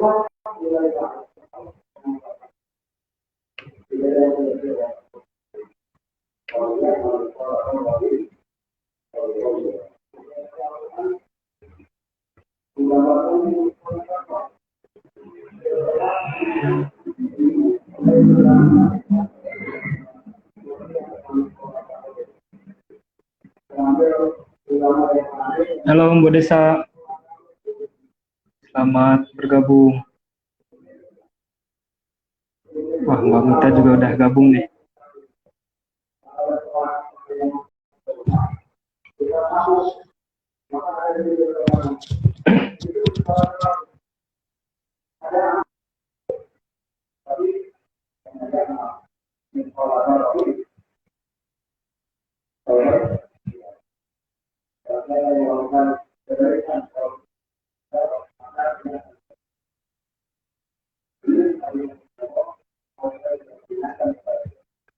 Halo Mbak Desa, selamat bergabung. Wah, Mbak Mita juga udah gabung nih.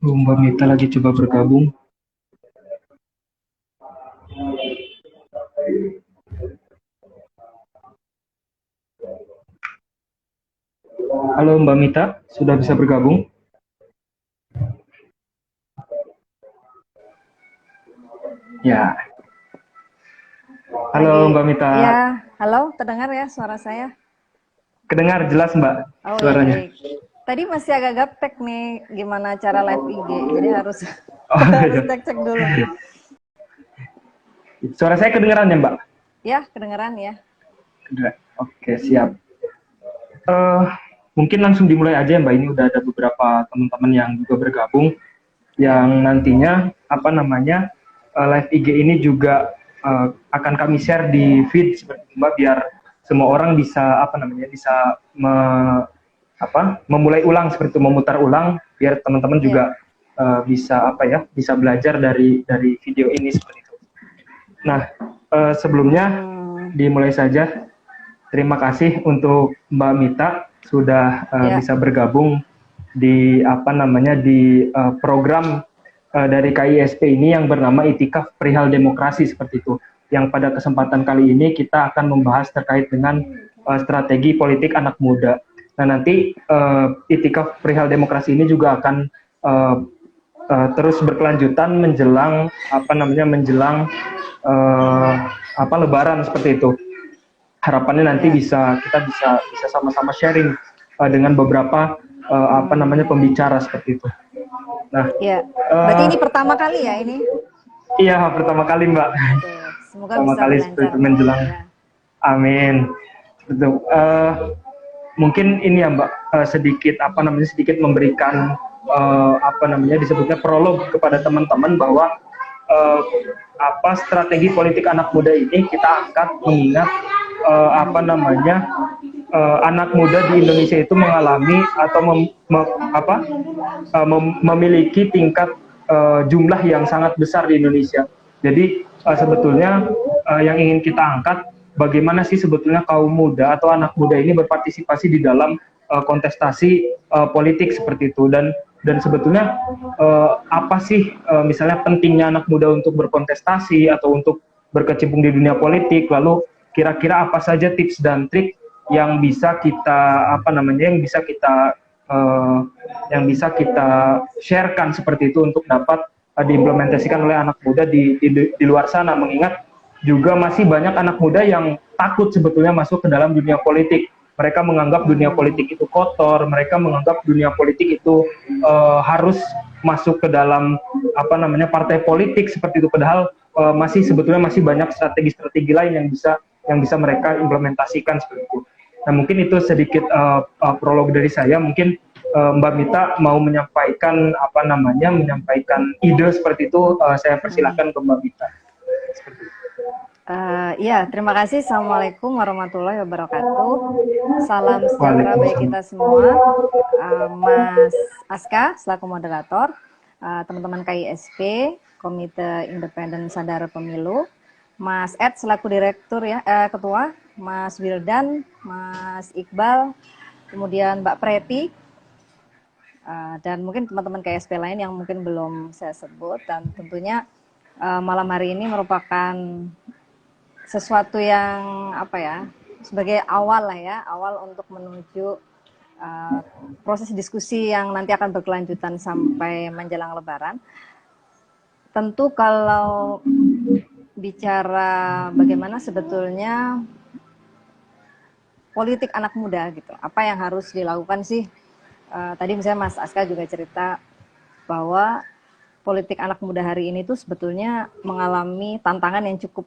Mbak Mita lagi coba bergabung. Halo Mbak Mita, sudah bisa bergabung? Ya. Halo Mbak Mita. Ya, halo, terdengar ya suara saya? Kedengar jelas Mbak suaranya. Ya, tadi masih agak gaptek nih gimana cara live IG, jadi harus iya. cek dulu. Suara saya kedengeran ya Mbak? Ya, kedengeran ya. Oke, siap. Mungkin langsung dimulai aja ya Mbak, ini udah ada beberapa teman-teman yang juga bergabung yang nantinya live IG ini juga akan kami share di feed seperti itu Mbak, biar semua orang bisa memulai ulang seperti itu, memutar ulang biar teman-teman juga bisa belajar dari video ini seperti itu. Nah, sebelumnya dimulai saja. Terima kasih untuk Mbak Mita sudah bisa bergabung di program dari KISP ini yang bernama Itikaf Perihal Demokrasi seperti itu. Yang pada kesempatan kali ini kita akan membahas terkait dengan strategi politik anak muda. Nah, nanti Itikaf Perihal Demokrasi ini juga akan terus berkelanjutan menjelang Lebaran seperti itu. Harapannya nanti kita bisa sama-sama sharing dengan beberapa pembicara seperti itu. Nah, berarti ini pertama kali ya ini? Iya, pertama kali Mbak. Semoga pertama bisa kali seperti itu menjelang. Amin. Betul. Mungkin ini ya Mbak, sedikit memberikan disebutnya prolog kepada teman-teman bahwa strategi politik anak muda ini kita angkat mengingat anak muda di Indonesia itu mengalami atau memiliki tingkat jumlah yang sangat besar di Indonesia. Jadi sebetulnya yang ingin kita angkat, bagaimana sih sebetulnya kaum muda atau anak muda ini berpartisipasi di dalam kontestasi politik seperti itu, dan sebetulnya apa sih misalnya pentingnya anak muda untuk berkontestasi atau untuk berkecimpung di dunia politik, lalu kira-kira apa saja tips dan trik yang bisa kita sharekan seperti itu untuk dapat diimplementasikan oleh anak muda di luar sana, mengingat juga masih banyak anak muda yang takut sebetulnya masuk ke dalam dunia politik. Mereka menganggap dunia politik itu kotor, mereka menganggap dunia politik itu harus masuk ke dalam partai politik seperti itu, padahal sebetulnya masih banyak strategi-strategi lain yang bisa mereka implementasikan seperti itu. Nah, mungkin itu sedikit prolog dari saya. Mungkin Mbak Mita mau menyampaikan ide seperti itu, saya persilahkan ke Mbak Mita. Terima kasih. Assalamualaikum warahmatullahi wabarakatuh. Salam sejahtera bagi kita semua. Mas Aska selaku moderator, teman-teman KISP, Komite Independen Sadar Pemilu, Mas Ed selaku direktur ketua, Mas Wildan, Mas Iqbal, kemudian Mbak Preti, dan mungkin teman-teman KISP lain yang mungkin belum saya sebut. Dan tentunya malam hari ini merupakan sesuatu yang sebagai awal lah ya, awal untuk menuju proses diskusi yang nanti akan berkelanjutan sampai menjelang Lebaran. Tentu kalau bicara bagaimana sebetulnya politik anak muda gitu, apa yang harus dilakukan sih? Tadi misalnya Mas Aska juga cerita bahwa politik anak muda hari ini tuh sebetulnya mengalami tantangan yang cukup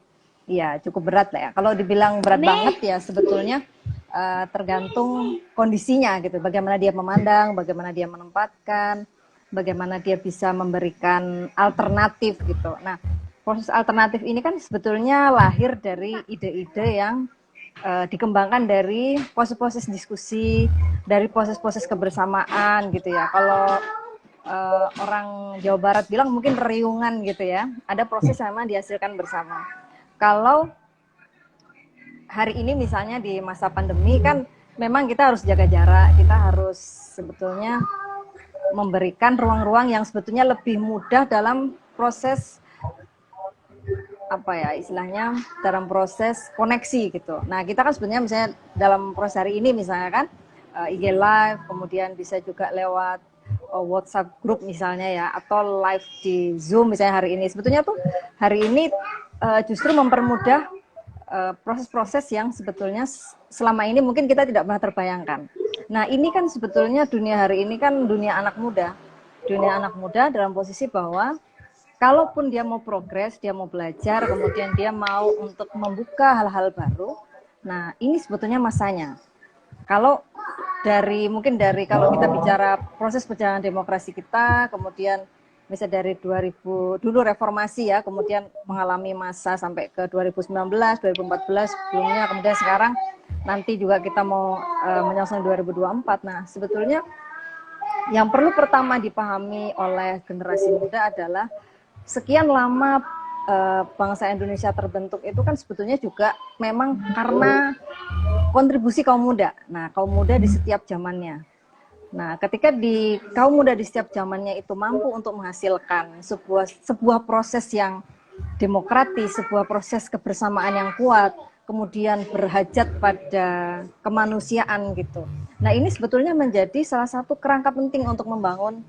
berat lah ya. Kalau dibilang berat banget ya sebetulnya tergantung kondisinya gitu. Bagaimana dia memandang, bagaimana dia menempatkan, bagaimana dia bisa memberikan alternatif gitu. Nah, proses alternatif ini kan sebetulnya lahir dari ide-ide yang dikembangkan dari proses-proses diskusi, dari proses-proses kebersamaan gitu ya. Kalau orang Jawa Barat bilang mungkin riungan gitu ya. Ada proses yang memang dihasilkan bersama. Kalau hari ini misalnya di masa pandemi kan memang kita harus jaga jarak, kita harus sebetulnya memberikan ruang-ruang yang sebetulnya lebih mudah dalam proses apa ya istilahnya dalam proses koneksi gitu. Nah kita kan sebenarnya misalnya dalam proses hari ini misalnya kan IG live, kemudian bisa juga lewat WhatsApp group misalnya ya, atau live di Zoom misalnya hari ini. Sebetulnya tuh hari ini justru mempermudah proses-proses yang sebetulnya selama ini mungkin kita tidak pernah terbayangkan. Nah ini kan sebetulnya dunia hari ini kan dunia anak muda. Dunia anak muda dalam posisi bahwa kalaupun dia mau progres, dia mau belajar, kemudian dia mau untuk membuka hal-hal baru, nah ini sebetulnya masanya. Kalau mungkin dari kalau kita bicara proses perjalanan demokrasi kita, kemudian misalnya dari 2000 dulu reformasi ya, kemudian mengalami masa sampai ke 2019, 2014 sebelumnya, kemudian sekarang nanti juga kita mau menyelesaikan 2024. Nah, sebetulnya yang perlu pertama dipahami oleh generasi muda adalah sekian lama bangsa Indonesia terbentuk itu kan sebetulnya juga memang karena kontribusi kaum muda. Nah, kaum muda di setiap zamannya. Nah, ketika di kaum muda di setiap zamannya itu mampu untuk menghasilkan sebuah proses yang demokratis, sebuah proses kebersamaan yang kuat, kemudian berhajat pada kemanusiaan gitu. Nah, ini sebetulnya menjadi salah satu kerangka penting untuk membangun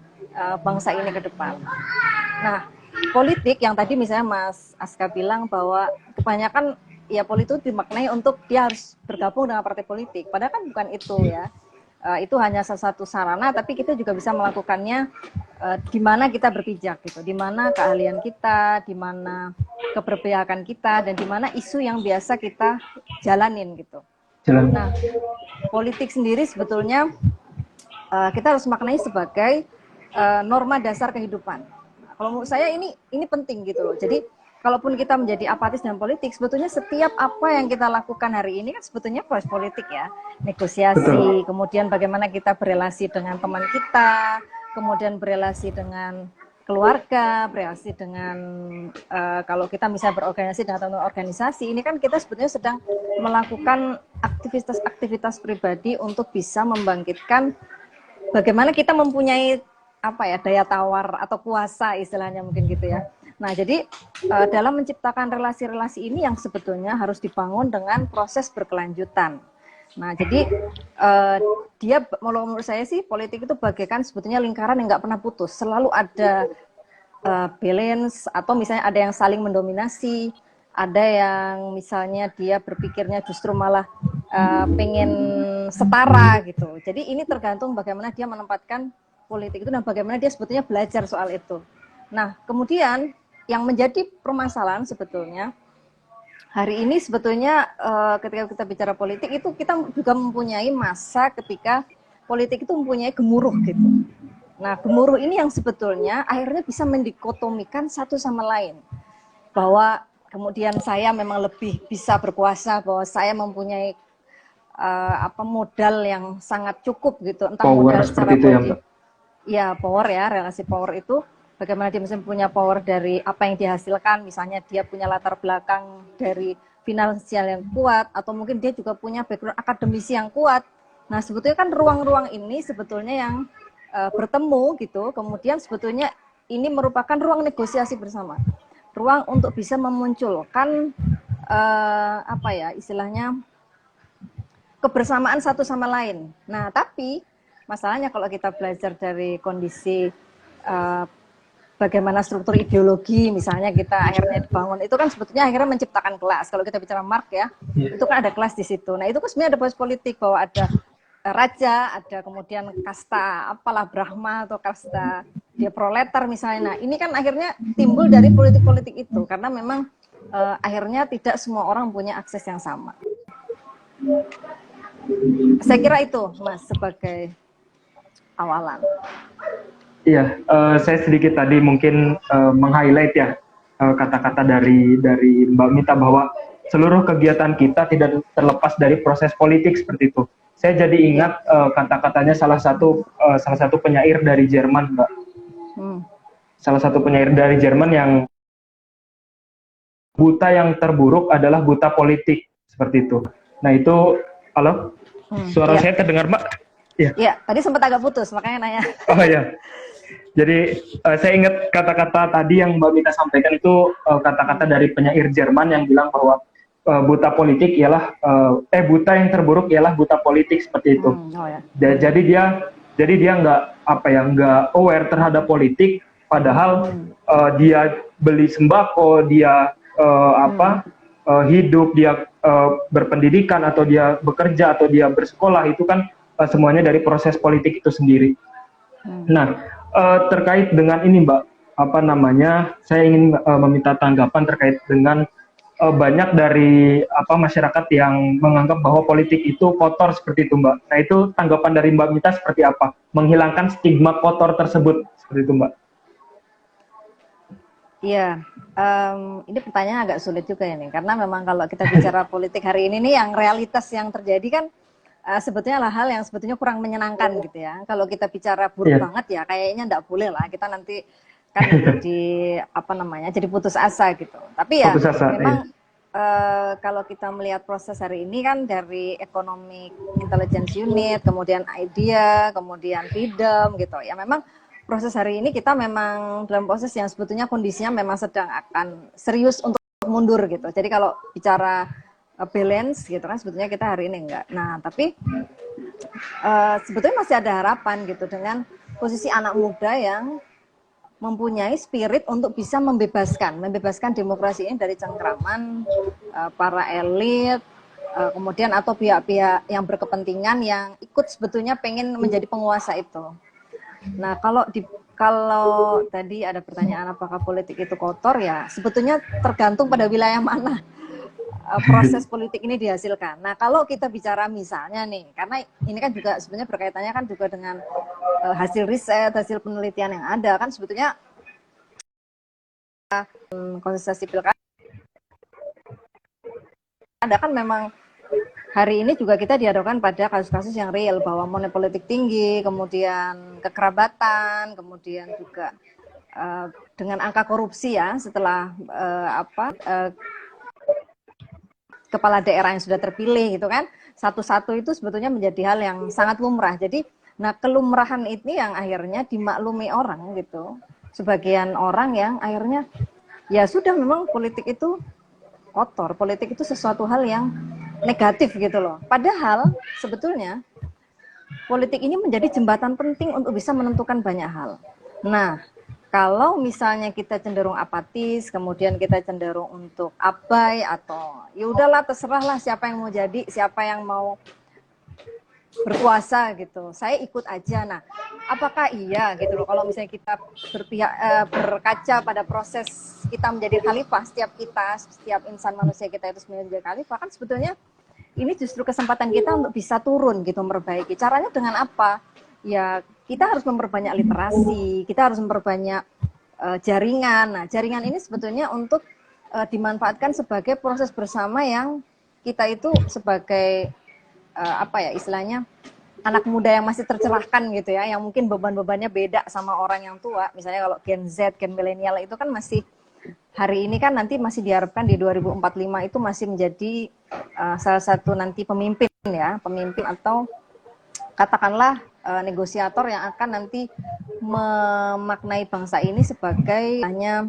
bangsa ini ke depan. Nah, politik yang tadi misalnya Mas Aska bilang bahwa kebanyakan ya politik itu dimaknai untuk dia harus bergabung dengan partai politik. Padahal kan bukan itu ya. Itu hanya salah satu sarana, tapi kita juga bisa melakukannya di mana kita berpijak gitu, di mana keahlian kita, di mana keberpihakan kita, dan di mana isu yang biasa kita jalanin gitu. Nah, politik sendiri sebetulnya kita harus maknai sebagai norma dasar kehidupan. Kalau menurut saya ini penting gitu loh. Jadi kalaupun kita menjadi apatis dalam politik, sebetulnya setiap apa yang kita lakukan hari ini kan sebetulnya proses politik ya. Negosiasi, betul. Kemudian bagaimana kita berelasi dengan teman kita, kemudian berelasi dengan keluarga, berelasi dengan kalau kita misalnya berorganisasi dengan teman organisasi, ini kan kita sebetulnya sedang melakukan aktivitas-aktivitas pribadi untuk bisa membangkitkan bagaimana kita mempunyai daya tawar atau kuasa istilahnya mungkin gitu ya. Nah, jadi dalam menciptakan relasi-relasi ini yang sebetulnya harus dibangun dengan proses berkelanjutan. Nah, jadi dia menurut saya sih politik itu bagaikan sebetulnya lingkaran yang nggak pernah putus. Selalu ada balance atau misalnya ada yang saling mendominasi, ada yang misalnya dia berpikirnya justru malah pengen setara gitu. Jadi ini tergantung bagaimana dia menempatkan politik itu dan bagaimana dia sebetulnya belajar soal itu. Nah, kemudian yang menjadi permasalahan sebetulnya hari ini sebetulnya ketika kita bicara politik itu kita juga mempunyai masa ketika politik itu mempunyai gemuruh gitu. Nah, gemuruh ini yang sebetulnya akhirnya bisa mendikotomikan satu sama lain. Bahwa kemudian saya memang lebih bisa berkuasa, bahwa saya mempunyai modal yang sangat cukup gitu, entah power modal secara politik. Ya, power ya, relasi power itu bagaimana dia misalnya punya power dari apa yang dihasilkan, misalnya dia punya latar belakang dari finansial yang kuat, atau mungkin dia juga punya background akademisi yang kuat. Nah, sebetulnya kan ruang-ruang ini sebetulnya yang bertemu gitu, kemudian sebetulnya ini merupakan ruang negosiasi bersama, ruang untuk bisa memunculkan istilahnya kebersamaan satu sama lain. Nah, tapi masalahnya kalau kita belajar dari kondisi uh, bagaimana struktur ideologi, misalnya kita akhirnya dibangun, itu kan sebetulnya akhirnya menciptakan kelas. Kalau kita bicara Marx ya, itu kan ada kelas di situ. Nah, itu kan sebenarnya ada proses politik bahwa ada raja, ada kemudian kasta apalah Brahma atau kasta dia proletar misalnya. Nah, ini kan akhirnya timbul dari politik-politik itu karena memang akhirnya tidak semua orang punya akses yang sama. Saya kira itu, Mas, sebagai awalan. Iya, saya sedikit tadi mungkin meng-highlight ya kata-kata dari Mbak Mita bahwa seluruh kegiatan kita tidak terlepas dari proses politik seperti itu. Saya jadi ingat kata-katanya salah satu penyair dari Jerman, Mbak. Salah satu penyair dari Jerman yang buta yang terburuk adalah buta politik, seperti itu. Nah itu, halo? Suara saya terdengar, Mbak? Iya, tadi sempat agak putus, makanya nanya. Oh ya, jadi saya ingat kata-kata tadi yang Mbak Mita sampaikan itu kata-kata dari penyair Jerman yang bilang bahwa buta politik ialah buta yang terburuk ialah buta politik, seperti itu. Jadi dia nggak aware terhadap politik, padahal dia beli sembako, dia hidup, dia berpendidikan atau dia bekerja atau dia bersekolah, itu kan semuanya dari proses politik itu sendiri. Nah, terkait dengan ini, Mbak, saya ingin meminta tanggapan terkait dengan banyak dari masyarakat yang menganggap bahwa politik itu kotor seperti itu, Mbak. Nah, itu tanggapan dari Mbak Mita seperti apa? Menghilangkan stigma kotor tersebut seperti itu, Mbak. Iya, ini pertanyaan agak sulit juga ya nih, karena memang kalau kita bicara politik hari ini nih, yang realitas yang terjadi kan sebetulnya hal yang sebetulnya kurang menyenangkan gitu ya. Kalau kita bicara buruk banget ya, kayaknya enggak boleh lah. Kita nanti kan jadi putus asa gitu. Tapi ya memang kalau kita melihat proses hari ini kan dari Economic Intelligence Unit, kemudian IDEA, kemudian Freedom gitu. Ya memang proses hari ini kita memang dalam proses yang sebetulnya kondisinya memang sedang akan serius untuk mundur gitu. Jadi kalau bicara balance gitu kan sebetulnya kita hari ini enggak. Nah, tapi sebetulnya masih ada harapan gitu dengan posisi anak muda yang mempunyai spirit untuk bisa membebaskan demokrasi ini dari cengkraman para elit, kemudian atau pihak-pihak yang berkepentingan yang ikut sebetulnya pengen menjadi penguasa itu. Nah, kalau tadi ada pertanyaan apakah politik itu kotor, ya sebetulnya tergantung pada wilayah mana proses politik ini dihasilkan. Nah, kalau kita bicara misalnya nih, karena ini kan juga sebenarnya berkaitannya kan juga dengan hasil riset, hasil penelitian yang ada, kan sebetulnya kontestasi pilkada kan memang hari ini juga kita dihadapkan pada kasus-kasus yang real bahwa money politik tinggi, kemudian kekerabatan, kemudian juga dengan angka korupsi ya setelah kepala daerah yang sudah terpilih gitu kan, satu-satu itu sebetulnya menjadi hal yang sangat lumrah. Jadi, nah kelumrahan ini yang akhirnya dimaklumi orang gitu, sebagian orang yang akhirnya ya sudah memang politik itu kotor, politik itu sesuatu hal yang negatif gitu loh. Padahal sebetulnya politik ini menjadi jembatan penting untuk bisa menentukan banyak hal. Nah, kalau misalnya kita cenderung apatis, kemudian kita cenderung untuk abai atau ya udahlah terserahlah siapa yang mau jadi, siapa yang mau berkuasa gitu, saya ikut aja. Nah, apakah iya gitu loh kalau misalnya kita berkaca pada proses kita menjadi khalifah, setiap insan manusia kita itu sebenarnya menjadi khalifah, kan sebetulnya ini justru kesempatan kita untuk bisa turun gitu, memperbaiki. Caranya dengan apa? Ya kita harus memperbanyak literasi, kita harus memperbanyak jaringan. Nah, jaringan ini sebetulnya untuk dimanfaatkan sebagai proses bersama yang kita itu sebagai istilahnya anak muda yang masih tercerahkan gitu ya, yang mungkin beban-bebannya beda sama orang yang tua. Misalnya kalau Gen Z, Gen milenial itu kan masih hari ini kan nanti masih diharapkan di 2045 itu masih menjadi salah satu nanti pemimpin atau katakanlah negosiator yang akan nanti memaknai bangsa ini sebagai hanya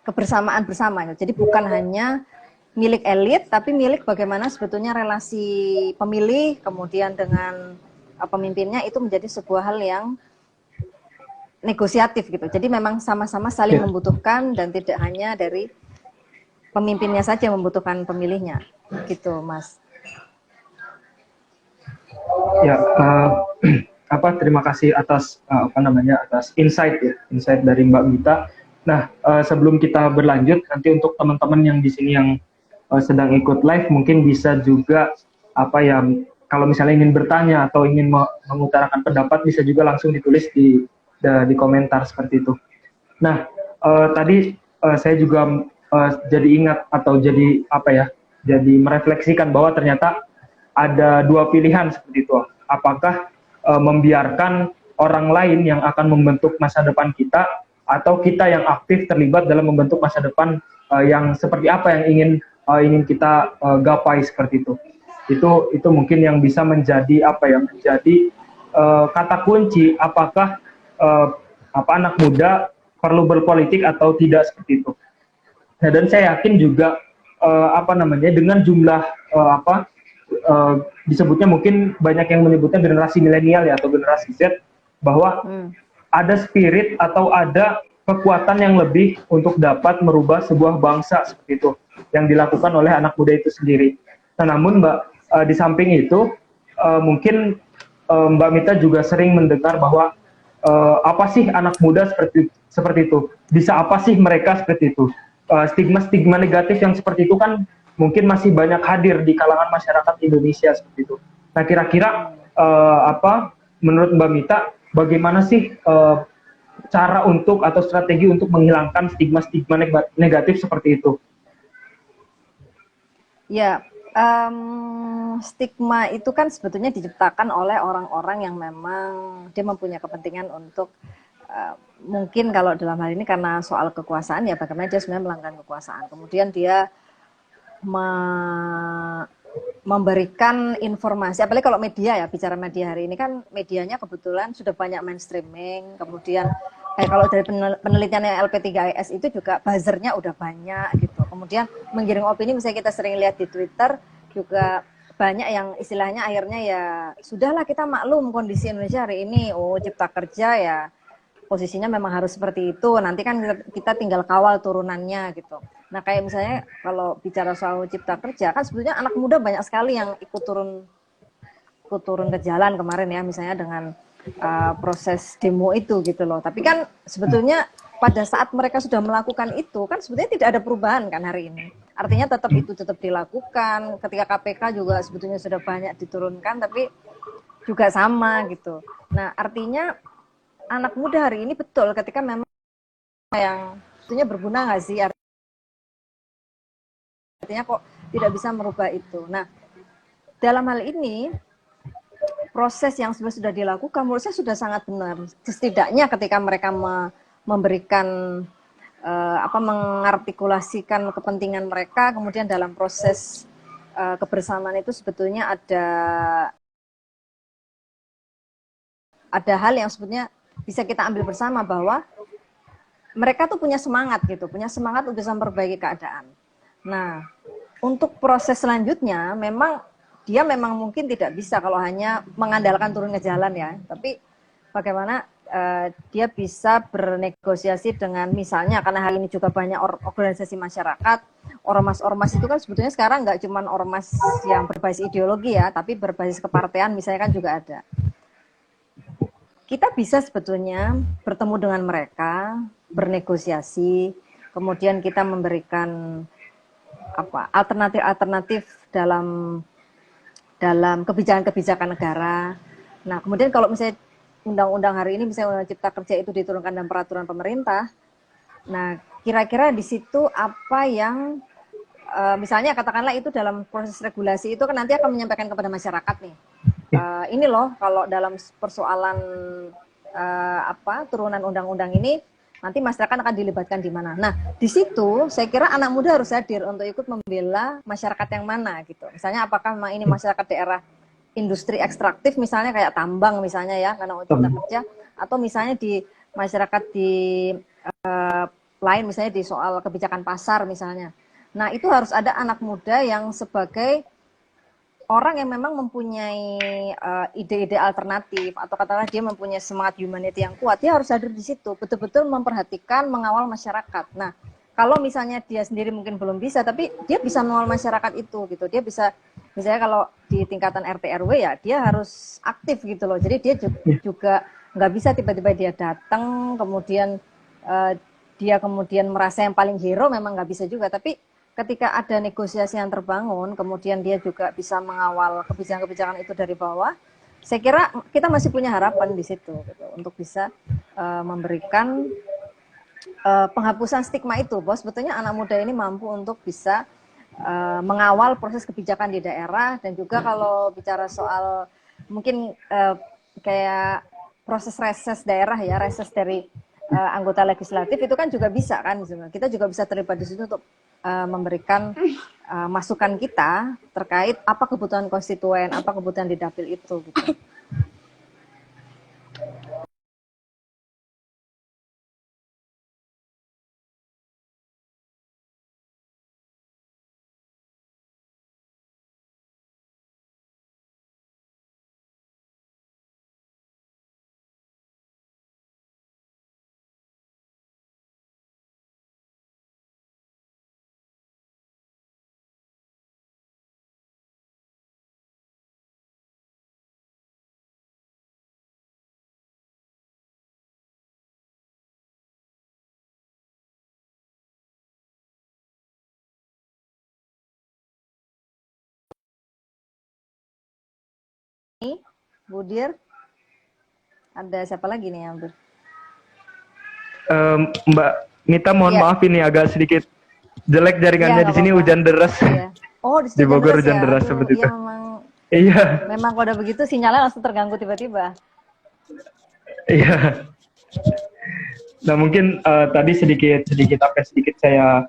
kebersamaan bersama. Jadi bukan hanya milik elit, tapi milik bagaimana sebetulnya relasi pemilih kemudian dengan pemimpinnya itu menjadi sebuah hal yang negosiatif gitu. Jadi memang sama-sama saling Ya, membutuhkan dan tidak hanya dari pemimpinnya saja yang membutuhkan pemilihnya, gitu, Mas. ya terima kasih atas atas insight dari Mbak Mita. Nah, sebelum kita berlanjut, nanti untuk teman-teman yang di sini yang sedang ikut live mungkin bisa juga kalau misalnya ingin bertanya atau ingin mengutarakan pendapat bisa juga langsung ditulis di komentar seperti itu. Nah, tadi saya juga jadi ingat atau jadi merefleksikan bahwa ternyata ada dua pilihan seperti itu. Apakah membiarkan orang lain yang akan membentuk masa depan kita, atau kita yang aktif terlibat dalam membentuk masa depan yang seperti apa yang ingin kita gapai seperti itu. Itu mungkin yang bisa menjadi kata kunci apakah anak muda perlu berpolitik atau tidak seperti itu. Nah, dan saya yakin juga dengan jumlah disebutnya mungkin banyak yang menyebutnya generasi milenial ya atau generasi Z, bahwa ada spirit atau ada kekuatan yang lebih untuk dapat merubah sebuah bangsa seperti itu yang dilakukan oleh anak muda itu sendiri. Nah, namun Mbak, di samping itu mungkin Mbak Mita juga sering mendengar bahwa apa sih anak muda seperti itu? Bisa apa sih mereka seperti itu? Stigma-stigma negatif yang seperti itu kan mungkin masih banyak hadir di kalangan masyarakat Indonesia seperti itu. Nah, kira-kira menurut Mbak Mita, bagaimana sih cara untuk atau strategi untuk menghilangkan stigma-stigma negatif seperti itu? Ya, stigma itu kan sebetulnya diciptakan oleh orang-orang yang memang dia mempunyai kepentingan untuk mungkin kalau dalam hal ini karena soal kekuasaan ya bagaimana dia sebenarnya melanggar kekuasaan. Kemudian dia memberikan informasi, apalagi kalau media ya, bicara media hari ini kan medianya kebetulan sudah banyak mainstreaming, kemudian kalau dari penelitian LP3IS itu juga buzzernya udah banyak gitu. Kemudian menggiring opini, misalnya kita sering lihat di Twitter juga banyak yang istilahnya akhirnya ya sudahlah kita maklum kondisi Indonesia hari ini, cipta kerja ya posisinya memang harus seperti itu, nanti kan kita tinggal kawal turunannya gitu. Nah kayak misalnya kalau bicara soal cipta kerja kan sebetulnya anak muda banyak sekali yang ikut turun ke jalan kemarin ya, misalnya dengan proses demo itu gitu loh. Tapi kan sebetulnya pada saat mereka sudah melakukan itu kan sebetulnya tidak ada perubahan kan hari ini. Artinya tetap dilakukan. Ketika KPK juga sebetulnya sudah banyak diturunkan tapi juga sama gitu. Nah artinya anak muda hari ini betul ketika memang yang sebetulnya berguna nggak sih, artinya kok tidak bisa merubah itu. Nah dalam hal ini proses yang sudah dilakukan menurut saya sudah sangat benar. Setidaknya ketika mereka memberikan mengartikulasikan kepentingan mereka, kemudian dalam proses kebersamaan itu sebetulnya ada hal yang sebetulnya bisa kita ambil bersama bahwa mereka tuh punya semangat untuk bisa memperbaiki keadaan. Nah, untuk proses selanjutnya dia memang mungkin tidak bisa kalau hanya mengandalkan turun ke jalan ya, tapi bagaimana dia bisa bernegosiasi dengan misalnya karena hari ini juga banyak organisasi masyarakat, ormas-ormas itu kan sebetulnya sekarang nggak cuma ormas yang berbasis ideologi ya, tapi berbasis kepartean misalnya kan juga ada. Kita bisa sebetulnya bertemu dengan mereka, bernegosiasi, kemudian kita memberikan alternatif dalam kebijakan-kebijakan negara. Nah, kemudian kalau misalnya undang-undang hari ini, misalnya Undang Cipta Kerja itu diturunkan dalam peraturan pemerintah, nah kira-kira di situ apa yang misalnya katakanlah itu dalam proses regulasi itu kan nanti akan menyampaikan kepada masyarakat nih. Ini loh kalau dalam persoalan turunan undang-undang ini nanti masyarakat akan dilibatkan di mana. Nah, di situ saya kira anak muda harus hadir untuk ikut membela masyarakat yang mana gitu. Misalnya apakah memang ini masyarakat daerah industri ekstraktif misalnya kayak tambang misalnya ya karena cipta kerja, atau misalnya di masyarakat di lain misalnya di soal kebijakan pasar misalnya. Nah, itu harus ada anak muda yang sebagai orang yang memang mempunyai ide-ide alternatif, atau katakanlah dia mempunyai semangat humanity yang kuat, dia harus hadir di situ, betul-betul memperhatikan, mengawal masyarakat. Nah, kalau misalnya dia sendiri mungkin belum bisa, tapi dia bisa mengawal masyarakat itu gitu. Dia bisa, misalnya kalau di tingkatan RT RW ya, dia harus aktif gitu loh. Jadi dia juga nggak bisa tiba-tiba dia datang, kemudian dia kemudian merasa yang paling hero, memang nggak bisa juga. Tapi ketika ada negosiasi yang terbangun, kemudian dia juga bisa mengawal kebijakan-kebijakan itu dari bawah, saya kira kita masih punya harapan di situ gitu, untuk bisa memberikan penghapusan stigma itu, bahwa sebetulnya anak muda ini mampu untuk bisa mengawal proses kebijakan di daerah. Dan juga kalau bicara soal mungkin kayak proses reses daerah ya, reses dari anggota legislatif itu kan juga bisa kan, kita juga bisa terlibat di situ untuk memberikan masukan kita terkait apa kebutuhan konstituen, apa kebutuhan di dapil itu gitu. Budir, ada siapa lagi nih yang Mbak Mita, mohon maaf ini agak sedikit jelek jaringannya di sini, hujan deras. Oh, di Bogor hujan deras seperti itu. Iya. Memang kalau udah begitu sinyalnya langsung terganggu tiba-tiba. Iya. Nah, mungkin tadi sedikit saya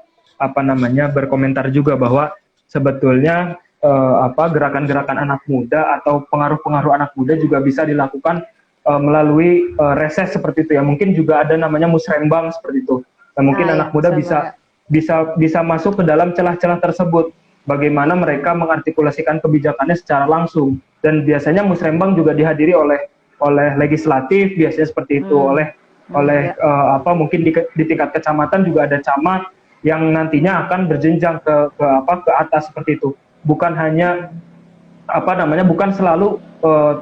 berkomentar juga bahwa sebetulnya gerakan-gerakan anak muda atau pengaruh-pengaruh anak muda juga bisa dilakukan melalui reses seperti itu ya. Mungkin juga ada namanya musrembang seperti itu. Nah, mungkin anak muda bisa masuk ke dalam celah-celah tersebut. Bagaimana mereka mengartikulasikan kebijakannya secara langsung. Dan biasanya musrembang juga dihadiri oleh legislatif, biasanya seperti itu, mungkin di tingkat kecamatan juga ada camat yang nantinya akan berjenjang ke atas seperti itu. Bukan hanya bukan selalu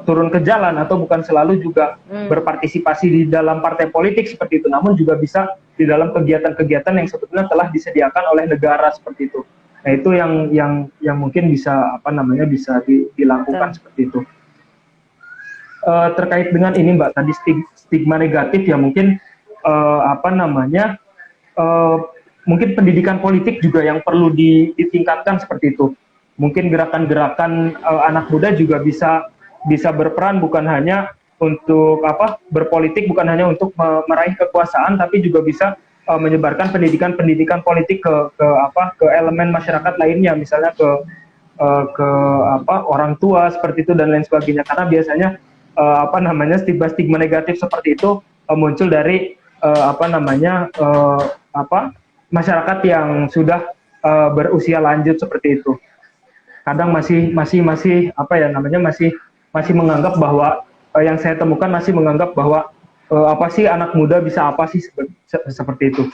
turun ke jalan atau bukan selalu juga berpartisipasi di dalam partai politik seperti itu, namun juga bisa di dalam kegiatan-kegiatan yang sebetulnya telah disediakan oleh negara seperti itu. Nah, itu yang mungkin bisa bisa dilakukan seperti itu. Terkait dengan ini Mbak, tadi stigma negatif ya, mungkin mungkin pendidikan politik juga yang perlu ditingkatkan seperti itu. Mungkin gerakan-gerakan anak muda juga bisa berperan, bukan hanya untuk berpolitik, bukan hanya untuk meraih kekuasaan, tapi juga bisa menyebarkan pendidikan politik ke elemen masyarakat lainnya, misalnya ke orang tua seperti itu dan lain sebagainya. Karena biasanya stigma negatif seperti itu muncul dari masyarakat yang sudah berusia lanjut seperti itu. Kadang masih menganggap bahwa yang saya temukan masih menganggap bahwa apa sih anak muda bisa apa sih seperti itu.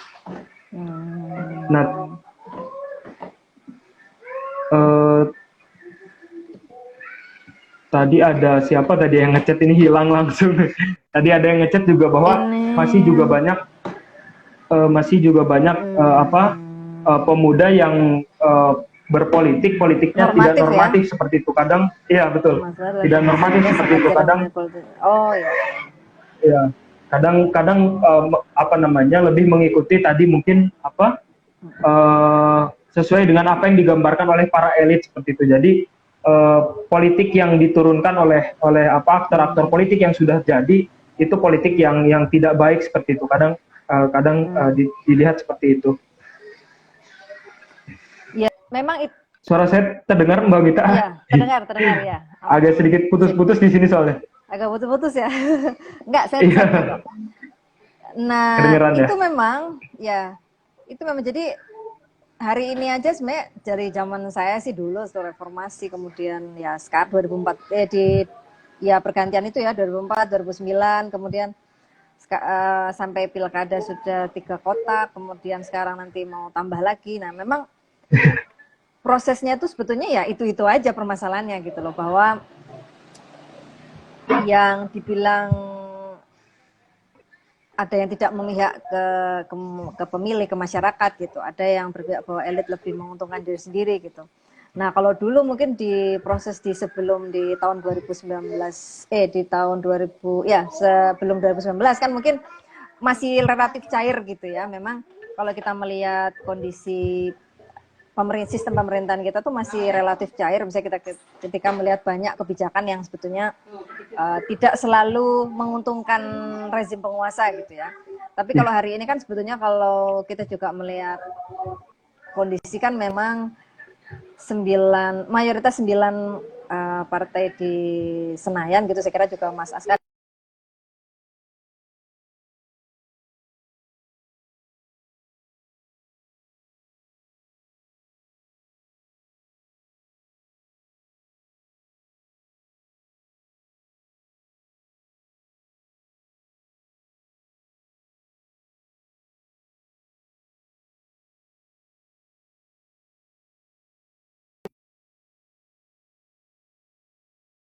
Nah, tadi ada siapa tadi yang ngechat, ini hilang langsung. Tadi ada yang ngechat juga bahwa masih juga banyak pemuda yang politiknya tidak normatif ya? Seperti itu kadang. Iya betul. Tidak normatif seperti itu kadang. Oh iya. Ya, kadang lebih mengikuti tadi mungkin sesuai dengan apa yang digambarkan oleh para elit seperti itu. Jadi politik yang diturunkan oleh aktor-aktor politik yang sudah jadi itu politik yang tidak baik seperti itu. Kadang dilihat seperti itu. Ya, memang itu. Suara saya terdengar Mbak Mita? Iya, terdengar ya. Agak sedikit putus-putus di sini soalnya. Agak putus-putus ya. Enggak, saya bisa. Nah, itu memang jadi hari ini aja sebenarnya dari zaman saya sih dulu setelah reformasi, kemudian ya sekarang 2004 di ya pergantian itu ya 2004 2009, kemudian sampai pilkada sudah 3 kota, kemudian sekarang nanti mau tambah lagi. Nah memang prosesnya itu sebetulnya ya itu aja permasalahannya gitu loh, bahwa yang dibilang ada yang tidak memihak ke pemilih, ke masyarakat gitu. Ada yang berpihak bahwa elit lebih menguntungkan diri sendiri gitu. Nah, kalau dulu mungkin di proses sebelum di tahun 2019 di tahun 2000 ya sebelum 2019 kan mungkin masih relatif cair gitu ya. Memang kalau kita melihat kondisi sistem pemerintahan kita tuh masih relatif cair. Misalnya kita ketika melihat banyak kebijakan yang sebetulnya tidak selalu menguntungkan rezim penguasa gitu ya. Tapi kalau hari ini kan sebetulnya kalau kita juga melihat kondisi kan memang mayoritas 9 partai di Senayan gitu, saya kira juga Mas Aska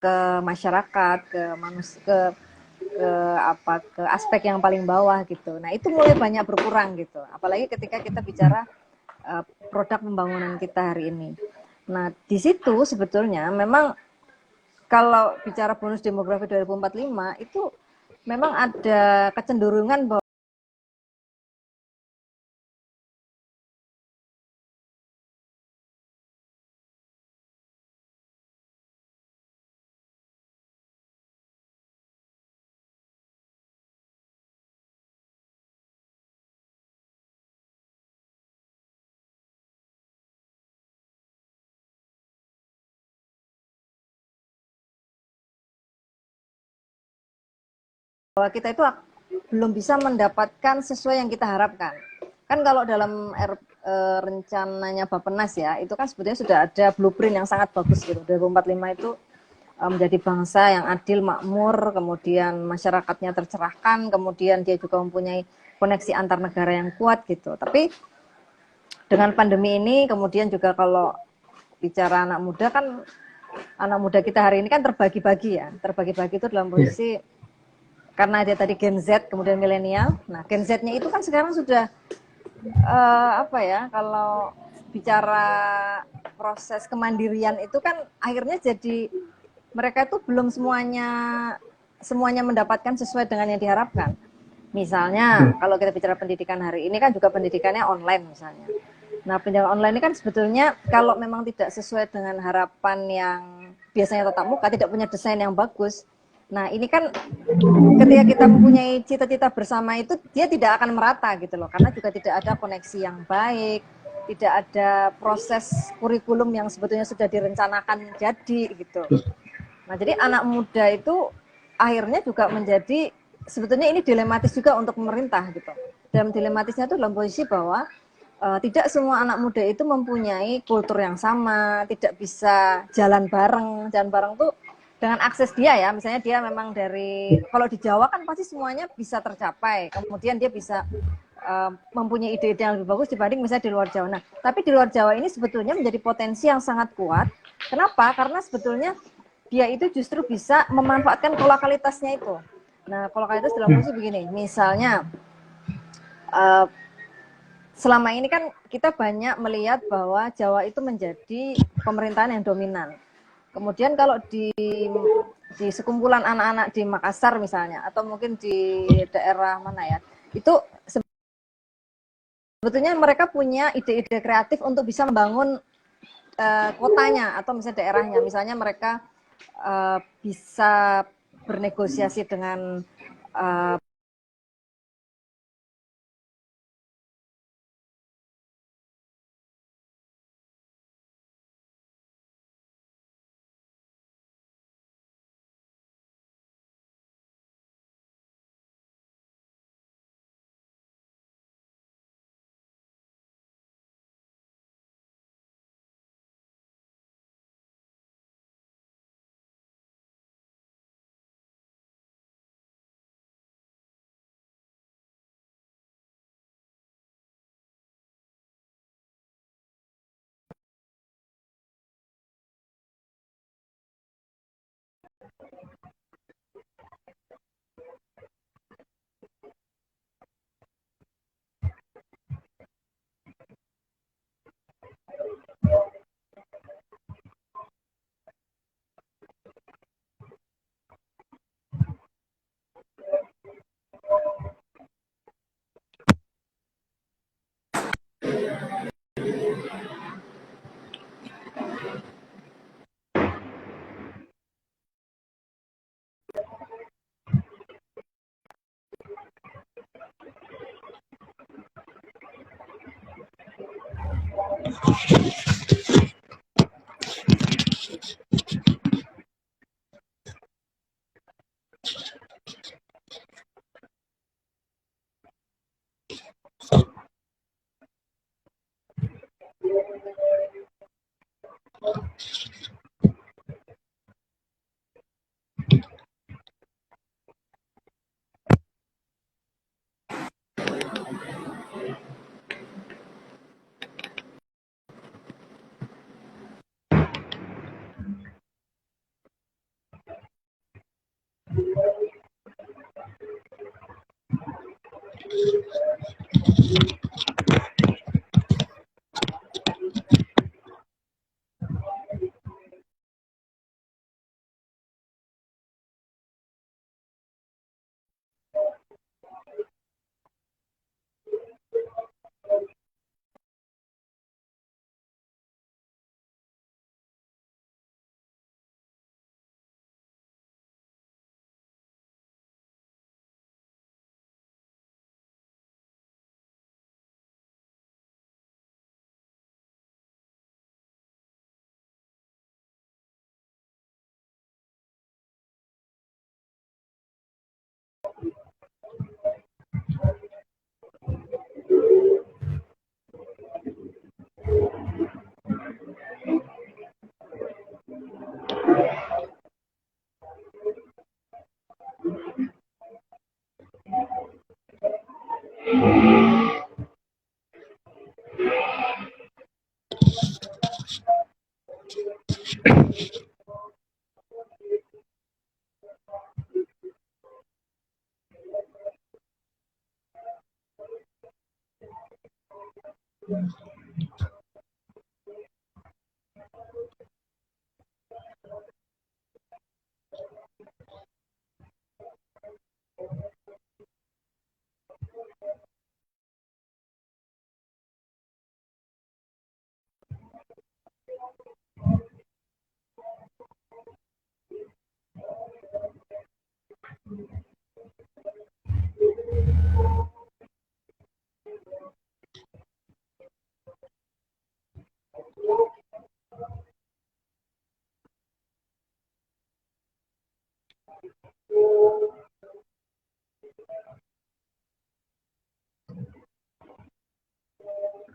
ke masyarakat, ke aspek yang paling bawah gitu. Nah, itu mulai banyak berkurang gitu. Apalagi ketika kita bicara produk pembangunan kita hari ini. Nah, di situ sebetulnya memang kalau bicara bonus demografi 2045 itu memang ada kecenderungan bahwa kita itu belum bisa mendapatkan sesuai yang kita harapkan. Kan kalau dalam rencananya Bappenas ya, itu kan sebetulnya sudah ada blueprint yang sangat bagus gitu. 2045 itu menjadi bangsa yang adil, makmur, kemudian masyarakatnya tercerahkan, kemudian dia juga mempunyai koneksi antar negara yang kuat gitu. Tapi dengan pandemi ini, kemudian juga kalau bicara anak muda kan, anak muda kita hari ini kan terbagi-bagi ya. Terbagi-bagi itu dalam posisi karena ada tadi Gen Z, kemudian milenial. Nah, Gen Z-nya itu kan sekarang sudah apa ya, kalau bicara proses kemandirian itu kan akhirnya jadi mereka itu belum semuanya mendapatkan sesuai dengan yang diharapkan. Misalnya kalau kita bicara pendidikan hari ini kan juga pendidikannya online misalnya. Nah, pendidikan online ini kan sebetulnya kalau memang tidak sesuai dengan harapan yang biasanya tatap muka, tidak punya desain yang bagus. Nah, ini kan ketika kita mempunyai cita-cita bersama itu dia tidak akan merata gitu loh, karena juga tidak ada koneksi yang baik, tidak ada proses kurikulum yang sebetulnya sudah direncanakan jadi gitu. Nah, jadi anak muda itu akhirnya juga menjadi sebetulnya ini dilematis juga untuk pemerintah gitu. Dan dilematisnya itu dalam posisi bahwa tidak semua anak muda itu mempunyai kultur yang sama, tidak bisa jalan bareng. Jalan bareng tuh dengan akses dia ya, misalnya dia memang kalau di Jawa kan pasti semuanya bisa tercapai, kemudian dia bisa mempunyai ide-ide yang lebih bagus dibanding misalnya di luar Jawa. Nah, tapi di luar Jawa ini sebetulnya menjadi potensi yang sangat kuat. Kenapa? Karena sebetulnya dia itu justru bisa memanfaatkan kolokalitasnya itu. Nah, kolokalitas dalam posisi begini, misalnya selama ini kan kita banyak melihat bahwa Jawa itu menjadi pemerintahan yang dominan. Kemudian kalau di sekumpulan anak-anak di Makassar misalnya, atau mungkin di daerah mana ya, itu sebetulnya mereka punya ide-ide kreatif untuk bisa membangun kotanya atau misalnya daerahnya. Misalnya mereka bisa bernegosiasi dengan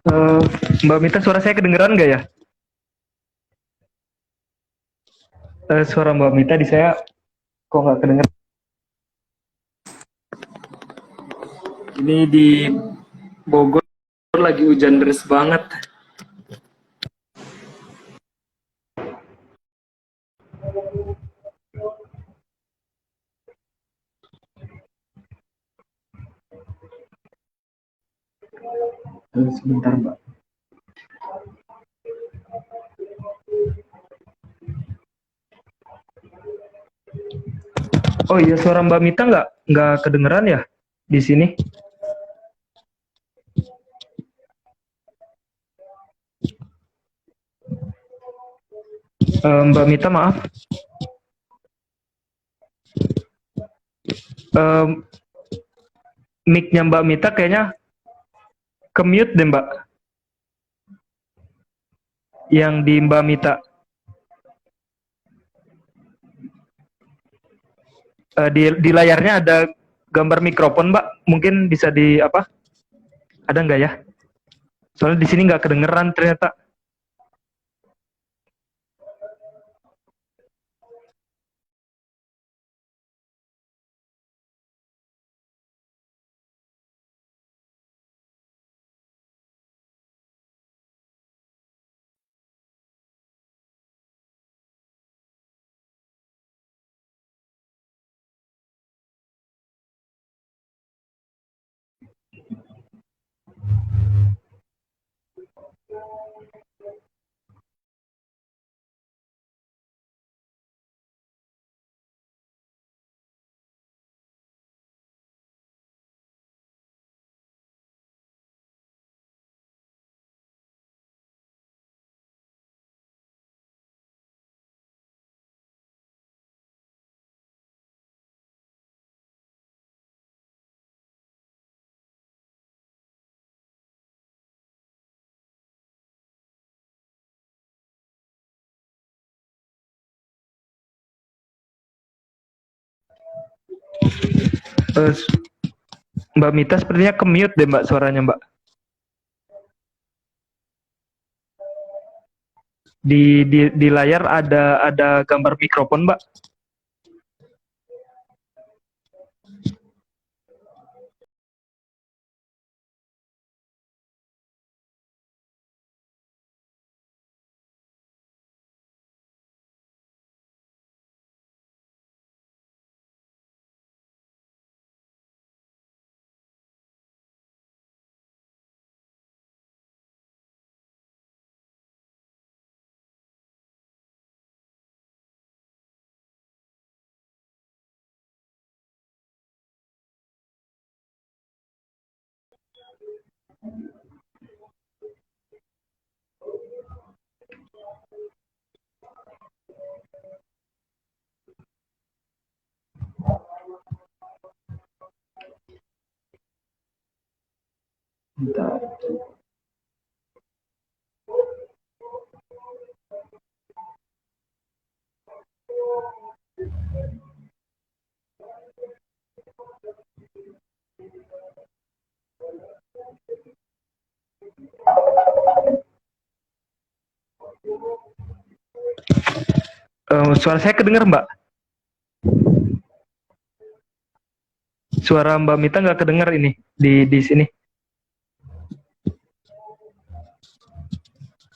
Eh, Mbak Mita, suara saya kedengeran nggak ya? Suara Mbak Mita di saya kok nggak kedengeran? Ini di Bogor lagi hujan deras banget. Sebentar, Mbak. Oh iya, suara Mbak Mita nggak kedengeran ya di sini? Mbak Mita, maaf. Em, Mic-nya Mbak Mita kayaknya ke-mute deh, Mbak. Yang di Mbak Mita. Di layarnya ada gambar mikrofon, Mbak. Mungkin bisa di apa? Ada nggak ya? Soalnya di sini nggak kedengeran ternyata. Eh, Mbak Mita sepertinya ke-mute deh Mbak suaranya Mbak. Di layar ada gambar mikrofon Mbak. Bentar. Suara saya kedengar Mbak? Suara Mbak Mita nggak kedengar ini di sini.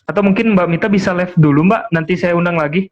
Atau mungkin Mbak Mita bisa live dulu Mbak, nanti saya undang lagi.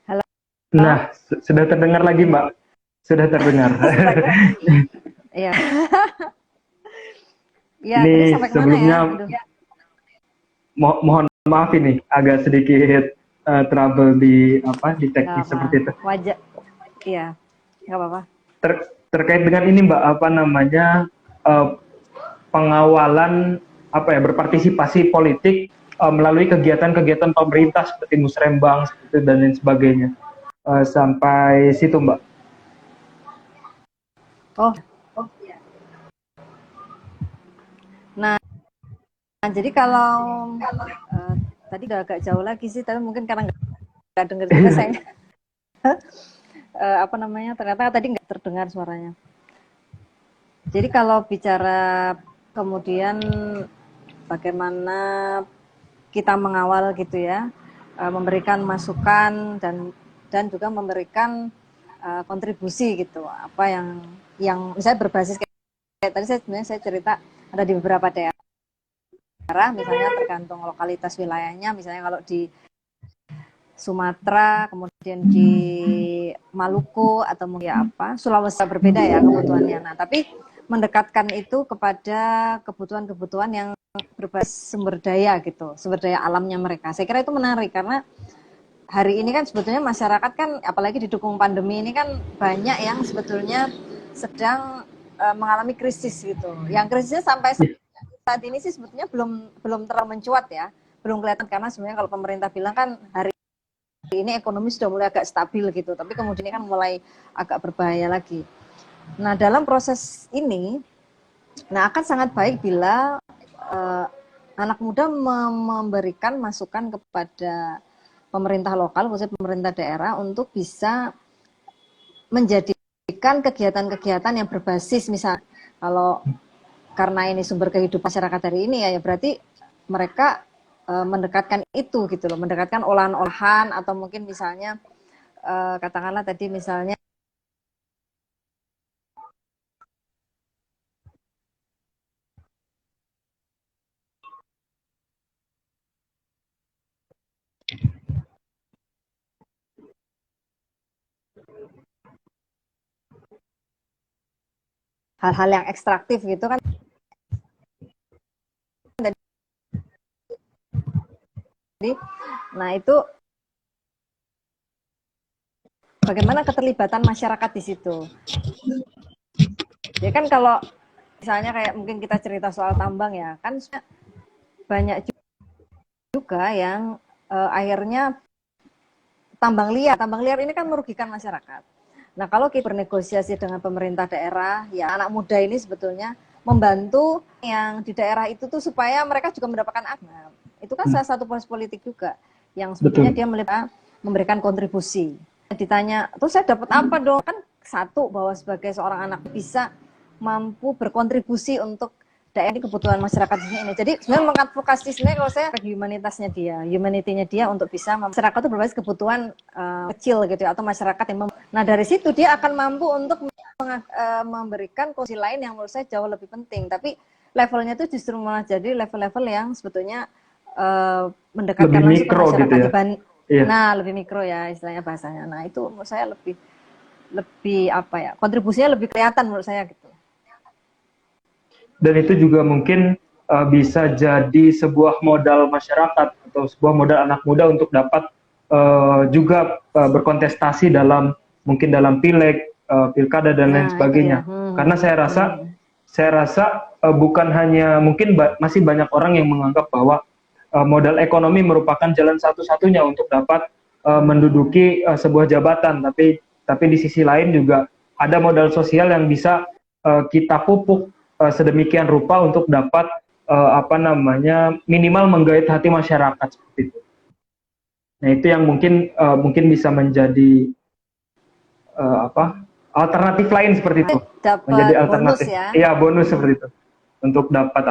Halo. Nah, sudah terdengar lagi Mbak. Sudah terdengar. Iya. Ya, tadi Ini sampai kemana ya? sebelumnya Aduh. mohon maaf ini agak sedikit trouble di Nggak teknis apa. seperti itu. Wajah. Iya, nggak apa-apa. Terkait dengan ini Mbak, apa namanya eh, pengawalan berpartisipasi politik melalui kegiatan-kegiatan pemerintah seperti musrembang seperti dan lain sebagainya. Sampai situ Mbak. Oh, nah, jadi kalau tadi udah agak jauh lagi sih, tapi mungkin karena nggak dengar juga saya. Apa namanya? Ternyata tadi nggak terdengar suaranya. Jadi kalau bicara kemudian bagaimana kita mengawal gitu ya, memberikan masukan dan juga memberikan kontribusi gitu, apa yang misalnya berbasis kayak tadi saya cerita ada di beberapa daerah, misalnya tergantung lokalitas wilayahnya, misalnya kalau di Sumatera, kemudian di Maluku atau mungkin Sulawesi berbeda ya kebutuhannya. Nah, tapi mendekatkan itu kepada kebutuhan-kebutuhan yang berbasis sumber daya gitu, sumber daya alamnya mereka. Saya kira itu menarik karena hari ini kan sebetulnya masyarakat kan apalagi didukung pandemi ini kan banyak yang sebetulnya sedang mengalami krisis gitu. Yang krisisnya sampai saat ini sih sebetulnya belum terlalu mencuat ya, belum kelihatan karena sebenarnya kalau pemerintah bilang kan hari ini ekonomi sudah mulai agak stabil gitu, tapi kemudian ini kan mulai agak berbahaya lagi. Nah dalam proses ini, nah akan sangat baik bila anak muda memberikan masukan kepada pemerintah lokal, khususnya pemerintah daerah untuk bisa menjadikan kegiatan-kegiatan yang berbasis, misal kalau karena ini sumber kehidupan masyarakat hari ini ya berarti mereka mendekatkan itu gitu loh, mendekatkan olahan-olahan atau mungkin misalnya katakanlah tadi misalnya hal-hal yang ekstraktif gitu kan. Jadi, nah itu bagaimana keterlibatan masyarakat di situ. Ya kan kalau misalnya kayak mungkin kita cerita soal tambang ya, kan banyak juga yang akhirnya tambang liar. Tambang liar ini kan merugikan masyarakat. Nah kalau kita bernegosiasi dengan pemerintah daerah, ya anak muda ini sebetulnya membantu yang di daerah itu tuh supaya mereka juga mendapatkan akses. Itu kan salah satu proses politik juga yang sebetulnya dia memberikan kontribusi. Ditanya, terus saya dapat apa dong? Kan satu, bahwa sebagai seorang anak bisa mampu berkontribusi untuk daerah ini kebutuhan masyarakat ini. Jadi sebenarnya mengadvokasi, sebenarnya kalau saya humanitasnya dia, humanity-nya dia untuk bisa masyarakat itu berbasis kebutuhan kecil gitu ya, atau masyarakat yang nah dari situ dia akan mampu untuk memberikan posisi lain yang menurut saya jauh lebih penting. Tapi levelnya itu justru malah jadi level-level yang sebetulnya mendekatkan langsung ke masyarakat gitu ya? Nah lebih mikro ya istilahnya bahasanya. Nah itu menurut saya lebih apa ya, kontribusinya lebih kelihatan menurut saya gitu. Dan itu juga mungkin bisa jadi sebuah modal masyarakat atau sebuah modal anak muda untuk dapat juga berkontestasi dalam mungkin dalam pileg, pilkada dan lain sebagainya. Karena saya rasa bukan hanya mungkin masih banyak orang yang menganggap bahwa modal ekonomi merupakan jalan satu-satunya untuk dapat menduduki sebuah jabatan, tapi di sisi lain juga ada modal sosial yang bisa kita pupuk sedemikian rupa untuk dapat minimal menggait hati masyarakat seperti itu. Nah itu yang mungkin bisa menjadi alternatif lain seperti itu, menjadi alternatif, bonus ya? Iya bonus seperti itu untuk dapat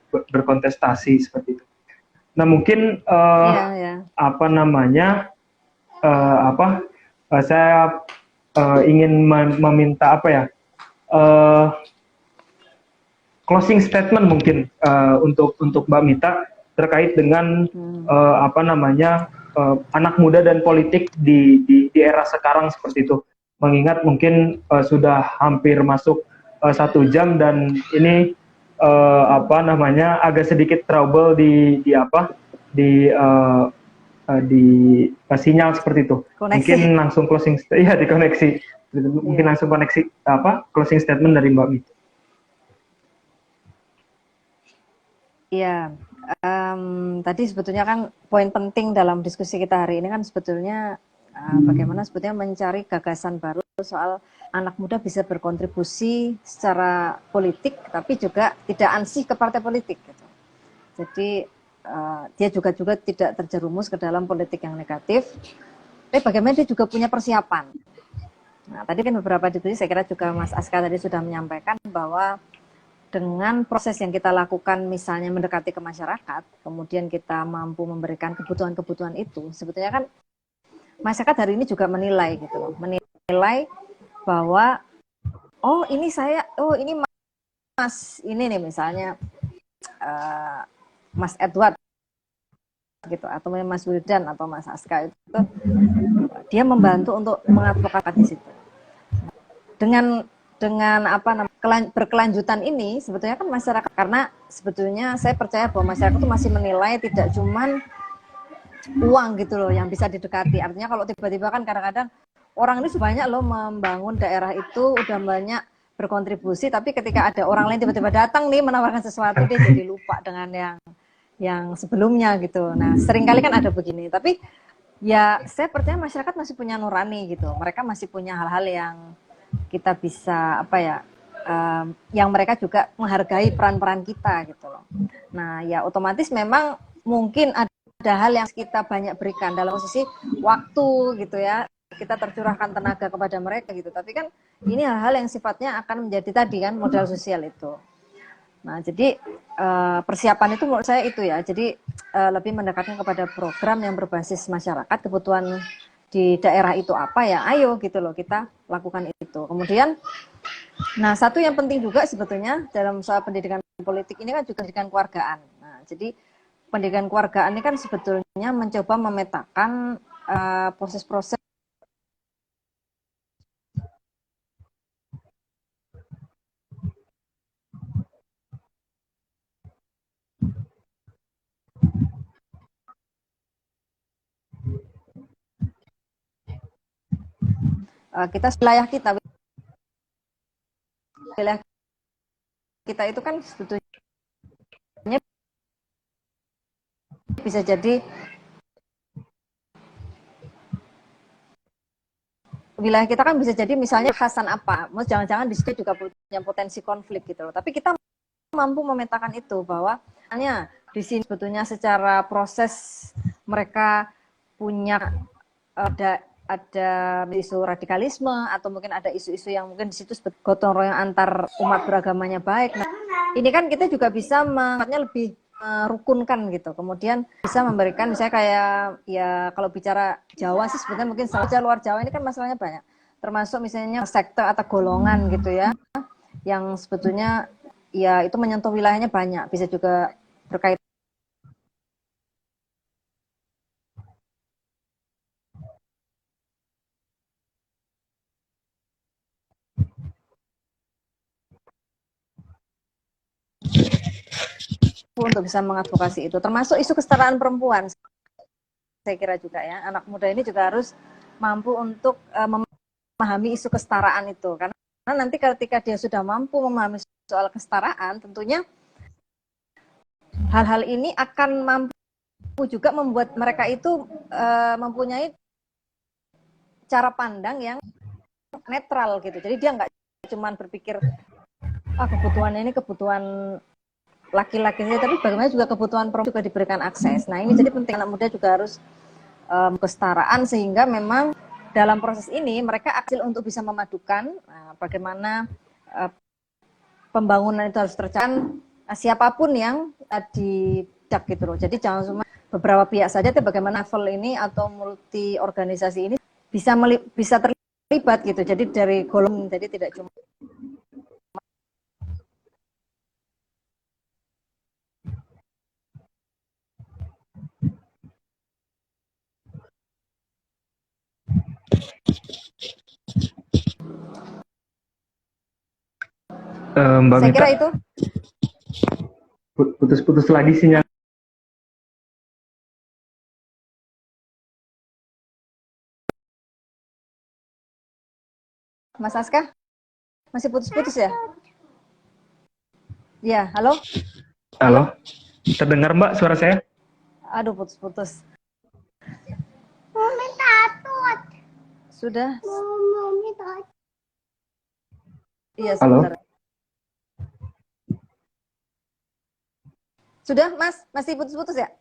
berkontestasi seperti itu. Nah mungkin saya ingin meminta closing statement mungkin untuk Mbak Mita terkait dengan anak muda dan politik di era sekarang seperti itu. Mengingat mungkin sudah hampir masuk 1 jam dan ini agak sedikit trouble di sinyal seperti itu. Koneksi. Mungkin langsung closing di koneksi. Mungkin langsung koneksi closing statement dari Mbak Mita. Iya, tadi sebetulnya kan poin penting dalam diskusi kita hari ini kan sebetulnya bagaimana sebetulnya mencari gagasan baru soal anak muda bisa berkontribusi secara politik, tapi juga tidak ansih ke partai politik. Gitu. Jadi dia juga tidak terjerumus ke dalam politik yang negatif, tapi bagaimana dia juga punya persiapan. Nah, tadi kan beberapa diskusi saya kira juga Mas Aska tadi sudah menyampaikan bahwa dengan proses yang kita lakukan misalnya mendekati ke masyarakat, kemudian kita mampu memberikan kebutuhan-kebutuhan itu, sebetulnya kan masyarakat hari ini juga menilai gitu loh, menilai bahwa ini Mas ini nih misalnya Mas Edward gitu atau Mas Wildan atau Mas Aska itu dia membantu untuk mengadvokasi di situ. Dengan berkelanjutan ini sebetulnya kan masyarakat, karena sebetulnya saya percaya bahwa masyarakat itu masih menilai tidak cuman uang gitu loh yang bisa didekati. Artinya kalau tiba-tiba kan kadang-kadang orang ini banyak loh membangun daerah itu, udah banyak berkontribusi, tapi ketika ada orang lain tiba-tiba datang nih menawarkan sesuatu, dia jadi lupa dengan yang sebelumnya gitu. Nah, seringkali kan ada begini. Tapi ya saya percaya masyarakat masih punya nurani gitu. Mereka masih punya hal-hal yang kita bisa apa ya, yang mereka juga menghargai peran-peran kita gitu loh. Nah, ya otomatis memang mungkin ada hal yang kita banyak berikan dalam posisi waktu gitu ya. Kita tercurahkan tenaga kepada mereka gitu. Tapi kan ini hal-hal yang sifatnya akan menjadi tadi kan modal sosial itu. Nah, jadi persiapan itu menurut saya itu ya. Jadi lebih mendekatkan kepada program yang berbasis masyarakat, kebutuhan di daerah itu apa ya, ayo gitu loh kita lakukan itu. Kemudian, nah satu yang penting juga sebetulnya dalam soal pendidikan politik ini kan juga pendidikan keluargaan. Nah, jadi pendidikan keluargaan ini kan sebetulnya mencoba memetakan proses-proses wilayah kita itu kan sebetulnya bisa jadi wilayah kita kan bisa jadi misalnya khasan apa, jangan-jangan di situ juga punya potensi konflik gitu loh. Tapi kita mampu memetakan itu bahwa hanya di sini sebetulnya secara proses mereka punya ada isu radikalisme atau mungkin ada isu-isu yang mungkin di situ gotong royong antar umat beragamanya baik. Nah, ini kan kita juga bisa lebih merukunkan gitu. Kemudian bisa memberikan misalnya kayak ya kalau bicara Jawa sih sebetulnya mungkin luar Jawa ini kan masalahnya banyak. Termasuk misalnya sekte atau golongan gitu ya yang sebetulnya ya itu menyentuh wilayahnya banyak, bisa juga berkaitan. Untuk bisa mengadvokasi itu, termasuk isu kesetaraan perempuan. Saya kira juga ya, anak muda ini juga harus mampu untuk memahami isu kesetaraan itu, karena nanti ketika dia sudah mampu memahami soal kesetaraan, tentunya hal-hal ini akan mampu juga membuat mereka itu mempunyai cara pandang yang netral gitu. Jadi dia nggak cuma berpikir kebutuhannya ini kebutuhan laki-laki saja, tapi bagaimana juga kebutuhan perempuan juga diberikan akses. Nah ini jadi penting, anak muda juga harus kesetaraan, sehingga memang dalam proses ini mereka aktif untuk bisa memadukan bagaimana pembangunan itu harus tercapai siapapun yang dijak gitu loh. Jadi jangan cuma beberapa pihak saja, tapi bagaimana level ini atau multi organisasi ini bisa terlibat gitu. Jadi dari golongan, jadi tidak cuma Mbak saya Mita, kira itu. putus-putus lagi sinyal. Mas Aska masih putus-putus ya? Ya, halo? Halo, terdengar Mbak suara saya? Aduh, putus-putus. Sudah? Iya, Halo, sebentar. Sudah, Mas? Masih putus-putus ya?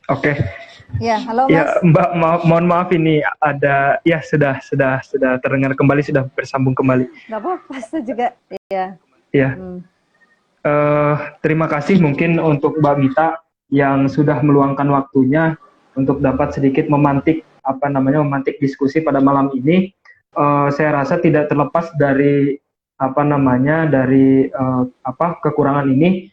Oke. Ya, halo Mas. Ya, Mbak, mohon maaf ini ada ya sudah terdengar kembali, sudah bersambung kembali. Nggak apa-apa, saya juga. Ya. Ya, Hmm. terima kasih mungkin untuk Mbak Mita yang sudah meluangkan waktunya untuk dapat sedikit memantik diskusi pada malam ini. Saya rasa tidak terlepas dari kekurangan ini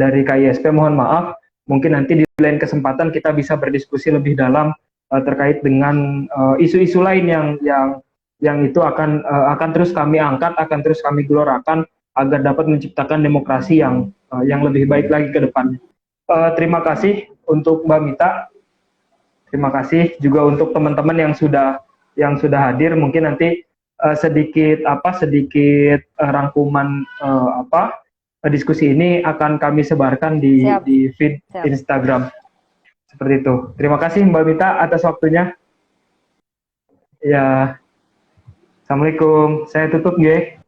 dari KISP, mohon maaf. Mungkin nanti di lain kesempatan kita bisa berdiskusi lebih dalam terkait dengan isu-isu lain yang itu akan terus kami angkat, akan terus kami gelorakan agar dapat menciptakan demokrasi yang lebih baik lagi ke depan. Terima kasih untuk Mbak Mita. Terima kasih juga untuk teman-teman yang sudah hadir. Mungkin nanti sedikit rangkuman diskusi ini akan kami sebarkan Siap. di feed Siap. Instagram. Seperti itu. Terima kasih Mbak Mita atas waktunya. Ya. Assalamualaikum. Saya tutup, ya.